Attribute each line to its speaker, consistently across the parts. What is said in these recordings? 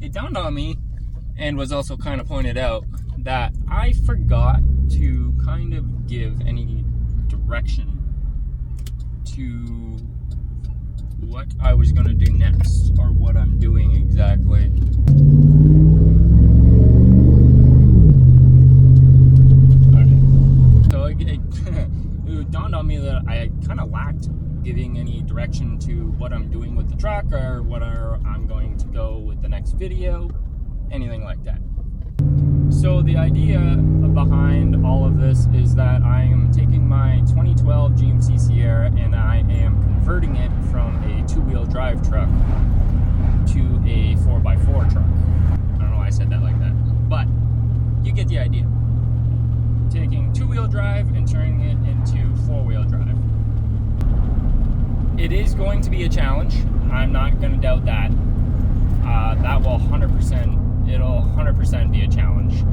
Speaker 1: it dawned on me, and was also kind of pointed out, that I forgot to kind of give any direction to what I was going to do next, or what I'm doing exactly. So it dawned on me that I kind of lacked giving any direction to what I'm doing with the truck, or I'm going to go with the next video, anything like that. So the idea behind all of this is that I am taking my 2012 GMC Sierra and I am converting it from a two-wheel drive truck to a 4x4 truck. I don't know why I said that like that, but you get the idea. Taking two-wheel drive and turning it into four-wheel drive. It is going to be a challenge. I'm not going to doubt that. That will 100%, it'll 100% be a challenge.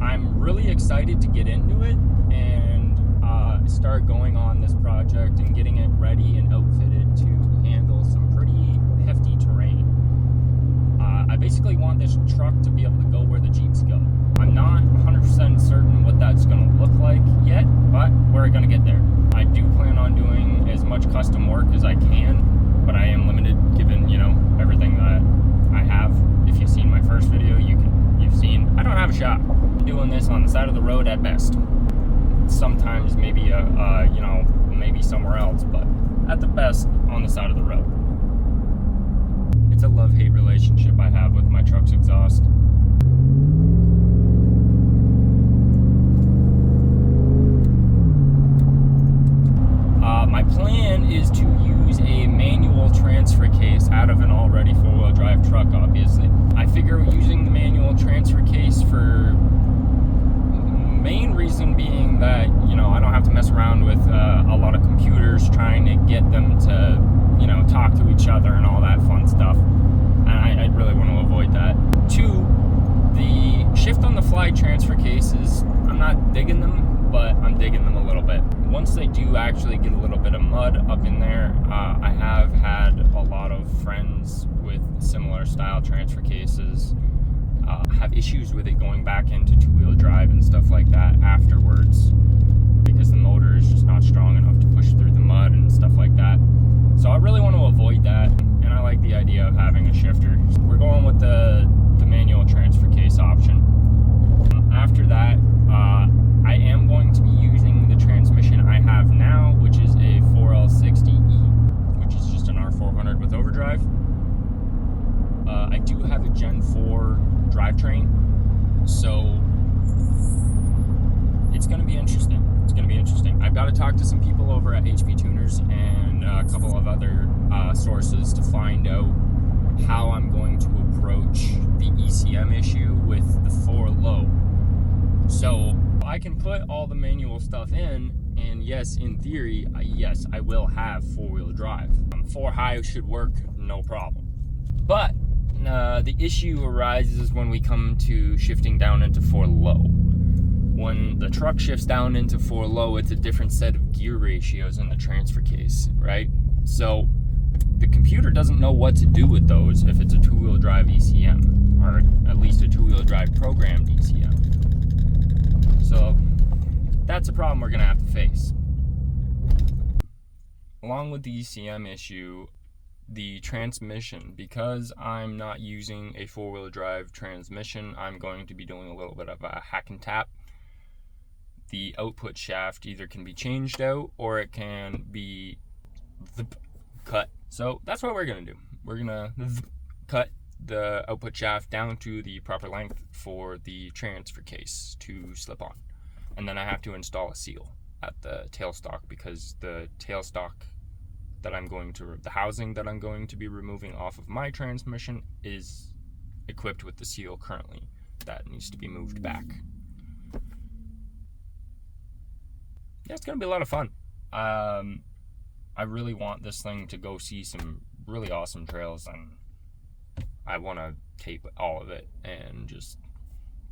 Speaker 1: I'm really excited to get into it and start going on this project and getting it ready and outfitted to handle some pretty hefty terrain. I basically want this truck to be able to go where the Jeeps go. I'm not 100% certain what that's going to look like yet, but we're going to get there. I do plan on doing as much custom work as I can, but I am limited given, everything that I have. If you've seen my first video, you've seen I don't have a shop. I'm doing this on the side of the road at best. Sometimes maybe maybe somewhere else, but at the best on the side of the road. It's a love-hate relationship I have with my truck's exhaust. My plan is to use a manual transfer case out of an already four-wheel drive truck, obviously. I figure using the manual transfer case for main reason being that, I don't have to mess around with a lot of computers trying to get them to, talk to each other and all that fun stuff. And I really want to avoid that. Two, the shift on the fly transfer cases, I'm not digging them, but I'm digging them a little bit. Once they do actually get a little bit of mud up in there, I have had a lot of friends with similar style transfer cases have issues with it going back into two-wheel drive and stuff like that afterwards, because the motor is just not strong enough to push through the mud and stuff like that. So I really want to avoid that, and I like the idea of having a shifter. We're going with the manual transfer case option. After that, I am going to be using the transmission I have now, which is a 4L60E, which is just an R400 with overdrive. I do have a Gen 4 drivetrain, so it's going to be interesting. I've got to talk to some people over at HP Tuners and a couple of other sources to find out how I'm going to approach the ECM issue with the 4 low. So I can put all the manual stuff in, and yes, in theory, yes, I will have four-wheel drive. 4 high should work, no problem. But the issue arises when we come to shifting down into 4 low. When the truck shifts down into 4 low, it's a different set of gear ratios in the transfer case, right? So the computer doesn't know what to do with those if it's a two-wheel drive ECM, or at least a two-wheel drive programmed ECM. So that's a problem we're going to have to face. Along with the ECM issue, the transmission, because I'm not using a four-wheel drive transmission, I'm going to be doing a little bit of a hack and tap. The output shaft either can be changed out or it can be cut. So that's what we're going to do. We're going to cut the output shaft down to the proper length for the transfer case to slip on. And then I have to install a seal at the tailstock, because the tailstock that the housing that I'm going to be removing off of my transmission is equipped with the seal currently. That needs to be moved back. Yeah, it's going to be a lot of fun. I really want this thing to go see some really awesome trails, and I want to tape all of it and just,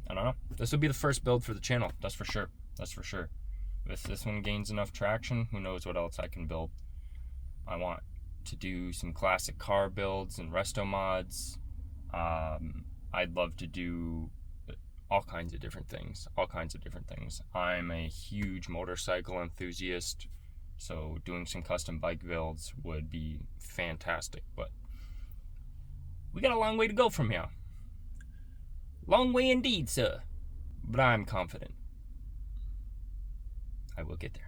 Speaker 1: I don't know. This will be the first build for the channel, that's for sure. If this one gains enough traction, who knows what else I can build. I want to do some classic car builds and resto mods. I'd love to do all kinds of different things. I'm a huge motorcycle enthusiast, so doing some custom bike builds would be fantastic, but we got a long way to go from here. Long way indeed, sir. But I'm confident I will get there.